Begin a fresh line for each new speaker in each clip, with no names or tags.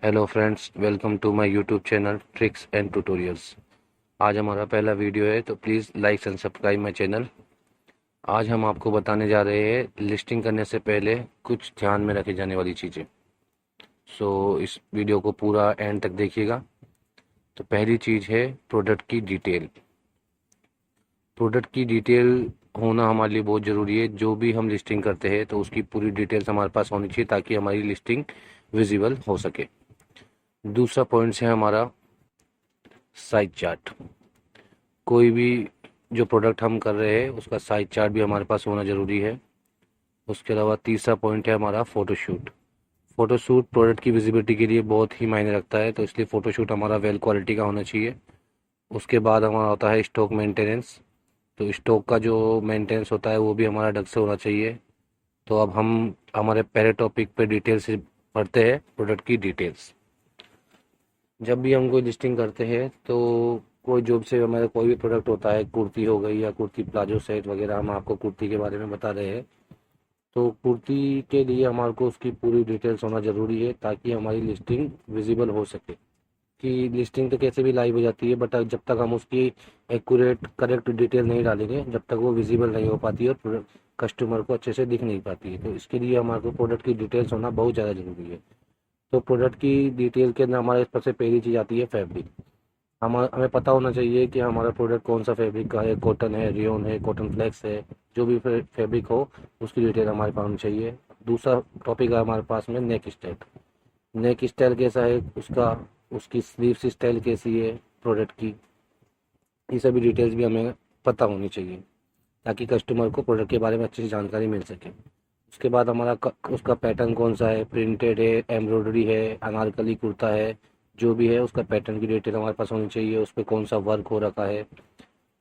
Hello friends, welcome to my YouTube channel tricks and tutorials. आज हमारा पहला video है, तो please like and subscribe my channel. आज हम आपको बताने जा रहे हैं लिस्टिंग करने से पहले कुछ ध्यान में रखी जाने वाली चीज़ें। इस वीडियो को पूरा एंड तक देखिएगा। तो पहली चीज़ है प्रोडक्ट की डिटेल। प्रोडक्ट की डिटेल होना हमारे लिए बहुत ज़रूरी है। जो भी हम लिस्टिंग करते हैं तो उसकी पूरी डिटेल्स हमारे पास होनी चाहिए ताकि हमारी लिस्टिंग विजिबल हो सके। दूसरा पॉइंट है हमारा साइज चार्ट। कोई भी जो प्रोडक्ट हम कर रहे हैं उसका साइज चार्ट भी हमारे पास होना ज़रूरी है। उसके अलावा तीसरा पॉइंट है हमारा फ़ोटोशूट। फ़ोटोशूट प्रोडक्ट की विजिबिलिटी के लिए बहुत ही मायने रखता है, तो इसलिए फ़ोटोशूट हमारा वेल क्वालिटी का होना चाहिए। उसके बाद हमारा होता है स्टॉक मेंटेनेंस। तो स्टॉक का जो मेंटेनेंस होता है वो भी हमारा ढंग से होना चाहिए। तो अब हम हमारे पहले टॉपिक पे डिटेल से पढ़ते हैं, प्रोडक्ट की डिटेल्स। जब भी हम कोई लिस्टिंग करते हैं तो कोई जो से हमारा कोई भी प्रोडक्ट होता है, कुर्ती हो गई या कुर्ती प्लाजो सेट वगैरह, हम आपको कुर्ती के बारे में बता रहे हैं। तो कुर्ती के लिए हमारे को उसकी पूरी डिटेल्स होना ज़रूरी है ताकि हमारी लिस्टिंग विजिबल हो सके। कि लिस्टिंग तो कैसे भी लाइव हो जाती है, बट जब तक हम उसकी एक्यूरेट करेक्ट डिटेल नहीं डालेंगे जब तक वो विजिबल नहीं हो पाती है और कस्टमर को अच्छे से दिख नहीं पाती है। तो इसके लिए हमारे को प्रोडक्ट की डिटेल्स होना बहुत ज़्यादा ज़रूरी है। तो प्रोडक्ट की डिटेल के अंदर हमारे सबसे पहली चीज़ आती है फैब्रिक। हमें पता होना चाहिए कि हमारा प्रोडक्ट कौन सा फैब्रिक का है, कॉटन है, रेयॉन है, कॉटन फ्लेक्स है। जो भी फैब्रिक हो उसकी डिटेल हमारे पास होनी चाहिए। दूसरा टॉपिक है हमारे पास में नेक स्टाइल। नेक स्टाइल कैसा है उसका, उसकी स्लीव्स स्टाइल कैसी है प्रोडक्ट की, ये सभी डिटेल्स भी हमें पता होनी चाहिए ताकि कस्टमर को प्रोडक्ट के बारे में अच्छी सी जानकारी मिल सके। उसके बाद हमारा उसका पैटर्न कौन सा है, प्रिंटेड है, एम्ब्रॉयडरी है, अनारकली कुर्ता है, जो भी है उसका पैटर्न की डिटेल हमारे पास होनी चाहिए। उस पर कौन सा वर्क हो रखा है।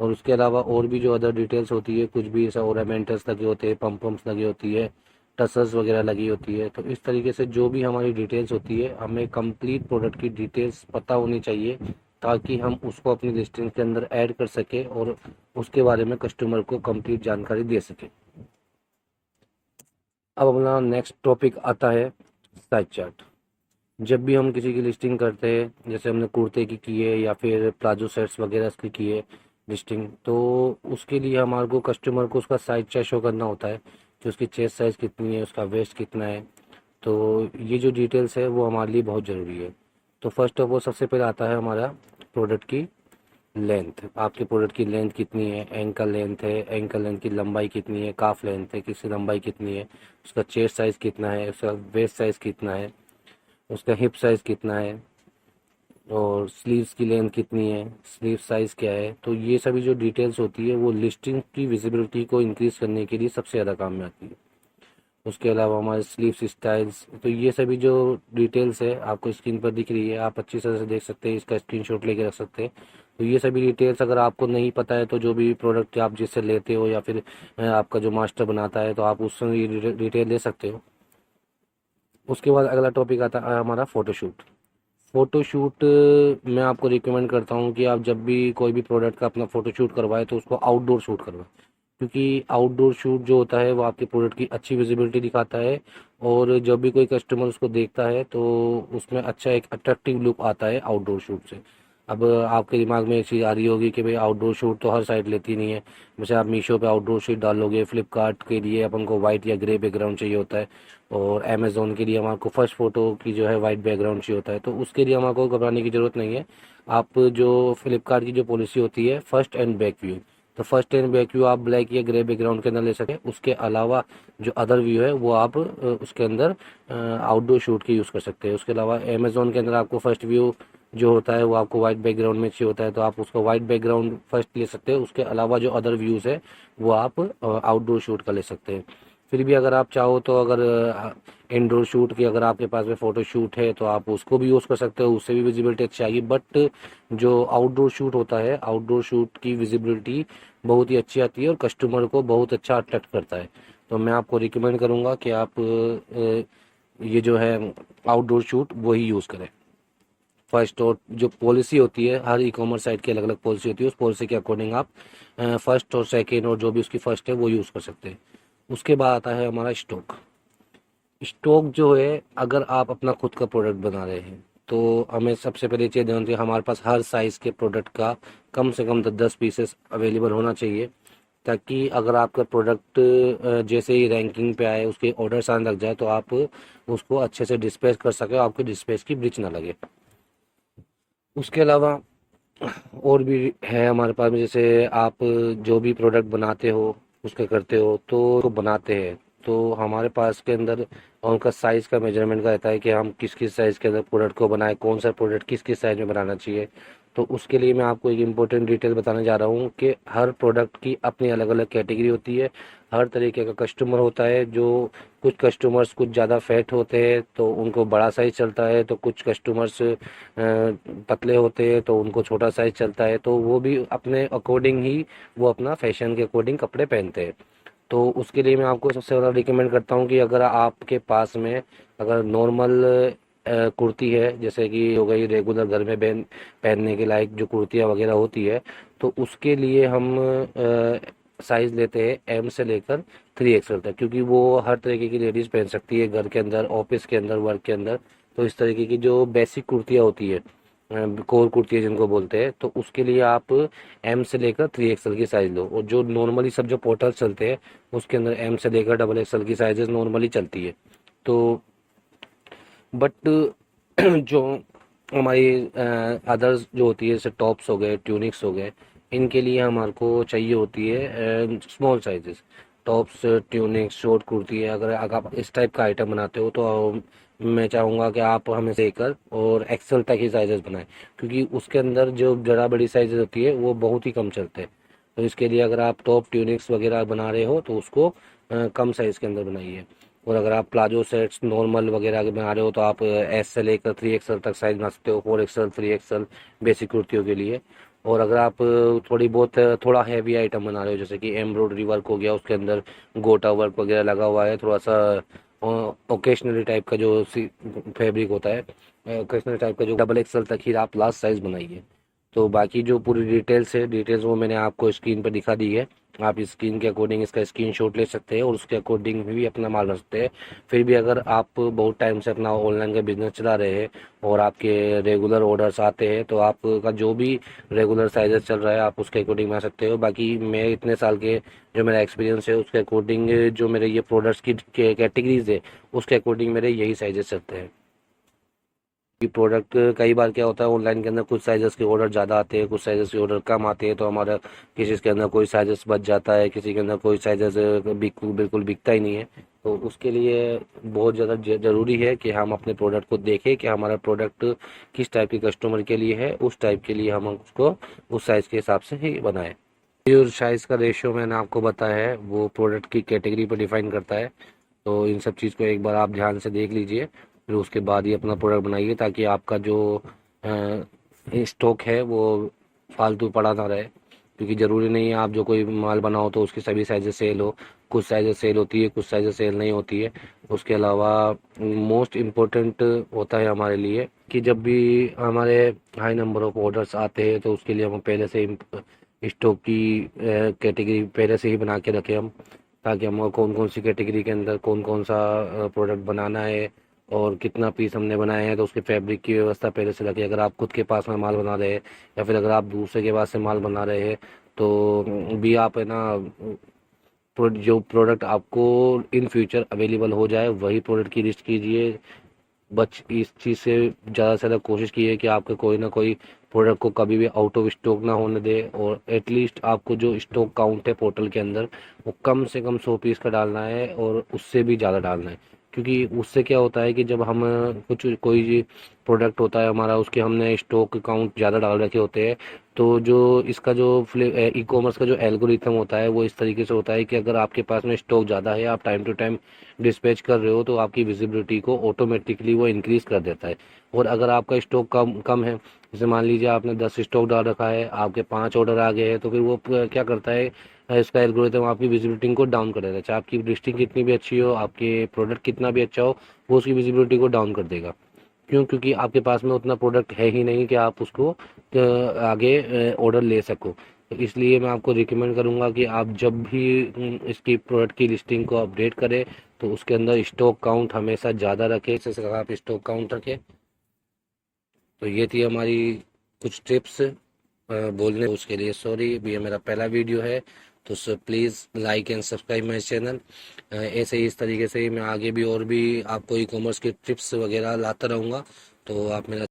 और उसके अलावा और भी जो अदर डिटेल्स होती है, कुछ भी ऐसा ओरामेंटल्स लगे होते हैं, पम्प्स लगी होती है, टसल्स वगैरह लगी होती है। तो इस तरीके से जो भी हमारी डिटेल्स होती है हमें कंप्लीट प्रोडक्ट की डिटेल्स पता होनी चाहिए ताकि हम उसको अपनी लिस्टिंग के अंदर ऐड कर सके और उसके बारे में कस्टमर को कंप्लीट जानकारी दे सके। अब अपना नेक्स्ट टॉपिक आता है साइज चार्ट। जब भी हम किसी की लिस्टिंग करते हैं, जैसे हमने कुर्ते की है या फिर प्लाजो सेट्स वगैरह की है लिस्टिंग, तो उसके लिए हमारे को कस्टमर को उसका साइज चार्ट शो करना होता है कि उसकी चेस्ट साइज़ कितनी है, उसका वेस्ट कितना है। तो ये जो डिटेल्स है वो हमारे लिए बहुत ज़रूरी है। तो फर्स्ट ऑफ ऑल सबसे पहले आता है हमारा प्रोडक्ट की लेंथ। आपके प्रोडक्ट की लेंथ कितनी है, एंकल लेंथ है, एंकल लेंथ की लंबाई कितनी है, काफ लेंथ है, किसकी लंबाई कितनी है, उसका चेस्ट साइज़ कितना है, उसका वेस्ट साइज़ कितना है, उसका हिप साइज़ कितना है, और स्लीव्स की लेंथ कितनी है, स्लीव साइज़ क्या है। तो ये सभी जो डिटेल्स होती है वो लिस्टिंग की विजिबिलिटी को इंक्रीज़ करने के लिए सबसे ज़्यादा काम में आती है। उसके अलावा हमारे स्लीव्स स्टाइल्स, तो ये सभी जो डिटेल्स है आपको स्क्रीन पर दिख रही है, आप अच्छी तरह से देख सकते हैं, इसका स्क्रीनशॉट लेके रख सकते हैं। तो ये सभी डिटेल्स अगर आपको नहीं पता है तो जो भी प्रोडक्ट आप जिससे लेते हो या फिर आपका जो मास्टर बनाता है तो आप उससे ये डिटेल ले सकते हो। उसके बाद अगला टॉपिक आता है हमारा फ़ोटोशूट। फ़ोटोशूट मैं आपको रिकमेंड करता हूँ कि आप जब भी कोई भी प्रोडक्ट का अपना फ़ोटोशूट करवाएं तो उसको आउटडोर शूट करवाएं, क्योंकि आउटडोर शूट जो होता है वो आपके प्रोडक्ट की अच्छी विजिबिलिटी दिखाता है और जब भी कोई कस्टमर उसको देखता है तो उसमें अच्छा एक अट्रैक्टिव लुक आता है आउटडोर शूट से। अब आपके दिमाग में एक चीज़ आ रही होगी कि भाई आउटडोर शूट तो हर साइड लेती नहीं है। जैसे आप मीशो पे आउटडोर शूट डालोगे, फ्लिपकार्ट के लिए अपन को वाइट या ग्रे बैकग्राउंड चाहिए होता है, और अमेज़ोन के लिए हमारे को फर्स्ट फ़ोटो की जो है वाइट बैकग्राउंड चाहिए होता है। तो उसके लिए हमारे को घबराने की ज़रूरत नहीं है। आप जो फ्लिपकार्ट की जो पॉलिसी होती है फर्स्ट एंड बैक व्यू, तो फर्स्ट एंड बैक व्यू आप ब्लैक या ग्रे बैकग्राउंड के अंदर ले सकें। उसके अलावा जो अदर व्यू है वो आप उसके अंदर आउटडोर शूट के यूज़ कर सकते हैं। उसके अलावा अमेज़ोन के अंदर आपको फर्स्ट व्यू जो होता है वो आपको वाइट बैकग्राउंड में चाहिए होता है, तो आप उसको वाइट बैकग्राउंड फर्स्ट ले सकते हैं। उसके अलावा जो अदर व्यूज़ है वो आप आउटडोर शूट का ले सकते हैं। फिर भी अगर आप चाहो तो अगर इंडोर शूट की अगर आपके पास में फ़ोटो शूट है तो आप उसको भी यूज़ कर सकते हो, उससे भी विजिबिलिटी अच्छी आएगी। बट जो आउटडोर शूट होता है, आउटडोर शूट की विजिबिलिटी बहुत ही अच्छी आती है और कस्टमर को बहुत अच्छा अट्रैक्ट करता है। तो मैं आपको रिकमेंड करूँगा कि आप ये जो है आउटडोर शूट वही यूज़ करें फर्स्ट। और जो पॉलिसी होती है, हर ई कॉमर्स साइट की अलग अलग पॉलिसी होती है, उस पॉलिसी के अकॉर्डिंग आप फर्स्ट और सेकेंड और जो भी उसकी फर्स्ट है वो यूज़ कर सकते हैं। उसके बाद आता है हमारा स्टॉक। स्टॉक जो है, अगर आप अपना खुद का प्रोडक्ट बना रहे हैं तो हमें सबसे पहले चीज़ ध्यान रखनी है, हमारे पास हर साइज़ के प्रोडक्ट का कम से कम 10 पीसेस अवेलेबल होना चाहिए, ताकि अगर आपका प्रोडक्ट जैसे ही रैंकिंग पे आए, उसके ऑर्डर्स आने लग जाए, तो आप उसको अच्छे से डिस्पैच कर सके, आपकी डिस्पैच की ब्रीच ना लगे। उसके अलावा और भी है हमारे पास में, जैसे आप जो भी प्रोडक्ट बनाते हो, उसका करते हो तो बनाते हैं, तो हमारे पास के अंदर उनका साइज़ का मेजरमेंट का रहता है कि हम किस किस साइज़ के अंदर प्रोडक्ट को बनाएं, कौन सा प्रोडक्ट किस किस साइज़ में बनाना चाहिए। तो उसके लिए मैं आपको एक इम्पोर्टेंट डिटेल बताने जा रहा हूँ कि हर प्रोडक्ट की अपनी अलग अलग कैटेगरी होती है, हर तरीके का कस्टमर होता है। जो कुछ कस्टमर्स कुछ ज़्यादा फैट होते हैं तो उनको बड़ा साइज़ चलता है, तो कुछ कस्टमर्स पतले होते हैं तो उनको छोटा साइज़ चलता है, तो वो भी अपने अकॉर्डिंग ही वो अपना फैशन के अकॉर्डिंग कपड़े पहनते हैं। तो उसके लिए मैं आपको सबसे ज़्यादा रिकमेंड करता हूँ कि अगर आपके पास में अगर नॉर्मल कुर्ती है, जैसे कि हो गई रेगुलर घर में पहनने के लायक जो कुर्तियाँ वगैरह होती है, तो उसके लिए हम साइज़ लेते हैं एम से लेकर 3XL तक, क्योंकि वो हर तरीके की लेडीज़ पहन सकती है, घर के अंदर, ऑफिस के अंदर, वर्क के अंदर। तो इस तरीके की जो बेसिक कुर्तियाँ होती है, कोर कुर्ती जिनको बोलते हैं, तो उसके लिए आप एम से लेकर 3XL की साइज़ लो। और जो नॉर्मली सब जो पोर्टल चलते हैं, उसके अंदर एम से लेकर XXL की साइजेस नॉर्मली चलती है। तो बट जो हमारी अदर्स जो होती है, जैसे टॉप्स हो गए, ट्यूनिक्स हो गए, इनके लिए हमारे को चाहिए होती है small sizes. Tops, tunics, short kurti है, अगर आप इस टाइप का आइटम बनाते हो तो मैं चाहूँगा कि आप हमें से लेकर और एक्सेल तक ही साइजेस बनाएं, क्योंकि उसके अंदर जो जरा बड़ी साइजेस होती है वो बहुत ही कम चलते हैं। तो इसके लिए अगर आप टॉप, ट्यूनिक्स वगैरह बना रहे हो तो उसको कम साइज़ के अंदर बनाइए। और अगर आप प्लाजो सेट्स नॉर्मल वगैरह के बना रहे हो तो आप एस से लेकर 3XL तक साइज बना सकते हो, 4XL, 3XL बेसिक कुर्तियों के लिए। और अगर आप थोड़ी बहुत थोड़ा हैवी आइटम बना रहे हो, जैसे कि एम्ब्रॉयडरी वर्क हो गया, उसके अंदर गोटा वर्क वगैरह लगा हुआ है, थोड़ा सा ओकेशनली टाइप का जो फैब्रिक होता है, ओकेशनल टाइप का, जो XXL तक ही आप लास्ट साइज बनाइए। तो बाकी जो पूरी डिटेल्स है, डिटेल्स वो मैंने आपको स्क्रीन पर दिखा दी है। आप स्क्रीन के अकॉर्डिंग इसका स्क्रीनशॉट ले सकते हैं और उसके अकॉर्डिंग भी अपना माल रख सकते हैं। फिर भी अगर आप बहुत टाइम से अपना ऑनलाइन का बिजनेस चला रहे हैं और आपके रेगुलर ऑर्डर्स आते हैं, तो आपका जो भी रेगुलर साइजेस चल रहा है आप उसके अकॉर्डिंग बना सकते हो। बाकी मैं इतने साल के जो मेरा एक्सपीरियंस है उसके अकॉर्डिंग जो मेरे ये प्रोडक्ट्स की कैटेगरीज है, उसके अकॉर्डिंग मेरे यही साइजेस चलते हैं। कि प्रोडक्ट कई बार क्या होता है, ऑनलाइन के अंदर कुछ साइजेस के ऑर्डर ज़्यादा आते हैं, कुछ साइजेस के ऑर्डर कम आते हैं, तो हमारा किसी के अंदर कोई साइजेस बच जाता है, किसी के अंदर कोई साइजेस बिल्कुल बिकता ही नहीं है। तो उसके लिए बहुत ज़्यादा ज़रूरी है कि हम अपने प्रोडक्ट को देखें कि हमारा प्रोडक्ट किस टाइप के कस्टमर के लिए है, उस टाइप के लिए हम उसको उस साइज़ के हिसाब से ही बनाएं। जो साइज़ का रेशियो मैंने आपको बताया है वो प्रोडक्ट की कैटेगरी पर डिफाइन करता है। तो इन सब चीज़ को एक बार आप ध्यान से देख लीजिए, फिर उसके बाद ही अपना प्रोडक्ट बनाइए, ताकि आपका जो स्टॉक है वो फालतू पड़ा ना रहे। क्योंकि ज़रूरी नहीं है आप जो कोई माल बनाओ तो उसकी सभी साइजेस सेल हो, कुछ साइजेस सेल होती है, कुछ साइजेस सेल नहीं होती है। उसके अलावा मोस्ट इम्पोर्टेंट होता है हमारे लिए कि जब भी हमारे हाई नंबर ऑफ ऑर्डर्स आते हैं तो उसके लिए हम पहले से स्टॉक की कैटेगरी पहले से ही बना के रखें हम, ताकि हम कौन कौन सी कैटेगरी के अंदर कौन कौन सा प्रोडक्ट बनाना है और कितना पीस हमने बनाए हैं, तो उसके फैब्रिक की व्यवस्था पहले से रखें। अगर आप खुद के पास में माल बना रहे हैं या फिर अगर आप दूसरे के पास से माल बना रहे हैं, तो भी आप है ना, जो प्रोडक्ट आपको इन फ्यूचर अवेलेबल हो जाए वही प्रोडक्ट की लिस्ट कीजिए। बच इस चीज़ से ज़्यादा से ज़्यादा कोशिश कीजिए कि आपके कोई ना कोई प्रोडक्ट को कभी भी आउट ऑफ स्टॉक ना होने दे, और एटलीस्ट आपको जो स्टॉक काउंट है पोर्टल के अंदर वो कम से कम 100 पीस का डालना है और उससे भी ज़्यादा डालना है। क्योंकि उससे क्या होता है कि जब हम कुछ कोई प्रोडक्ट होता है हमारा, उसके हमने स्टॉक काउंट ज़्यादा डाल रखे होते हैं, तो जो इसका जो ई कॉमर्स का जो एल्गोरिथम होता है वो इस तरीके से होता है कि अगर आपके पास में स्टॉक ज़्यादा है, आप टाइम टू टाइम डिस्पैच कर रहे हो, तो आपकी विजिबिलिटी को ऑटोमेटिकली वो इंक्रीज कर देता है। और अगर आपका स्टॉक कम कम है, जैसे मान लीजिए आपने 10 स्टॉक डाल रखा है, आपके 5 ऑर्डर आ गए हैं, तो फिर वो क्या करता है, इसका एल्गोरिथम आपकी विजिबिलिटी को डाउन कर देता है। चाहे आपकी लिस्टिंग कितनी भी अच्छी हो, आपके प्रोडक्ट कितना भी अच्छा हो, वो उसकी विजिबिलिटी को डाउन कर देगा। क्यों? क्योंकि आपके पास में उतना प्रोडक्ट है ही नहीं कि आप उसको आगे ऑर्डर ले सको। तो इसलिए मैं आपको रिकमेंड करूंगा कि आप जब भी इसकी प्रोडक्ट की लिस्टिंग को अपडेट करें तो उसके अंदर स्टॉक काउंट हमेशा ज़्यादा रखें, जैसे आप स्टॉक काउंट रखें। तो ये थी हमारी कुछ टिप्स बोलने, उसके लिए सॉरी। अभी ये मेरा पहला वीडियो है, तो so please like and subscribe my channel. ऐसे ही इस तरीके से मैं आगे भी और भी आपको ई कॉमर्स की टिप्स वगैरह लाता रहूँगा, तो आप मेरा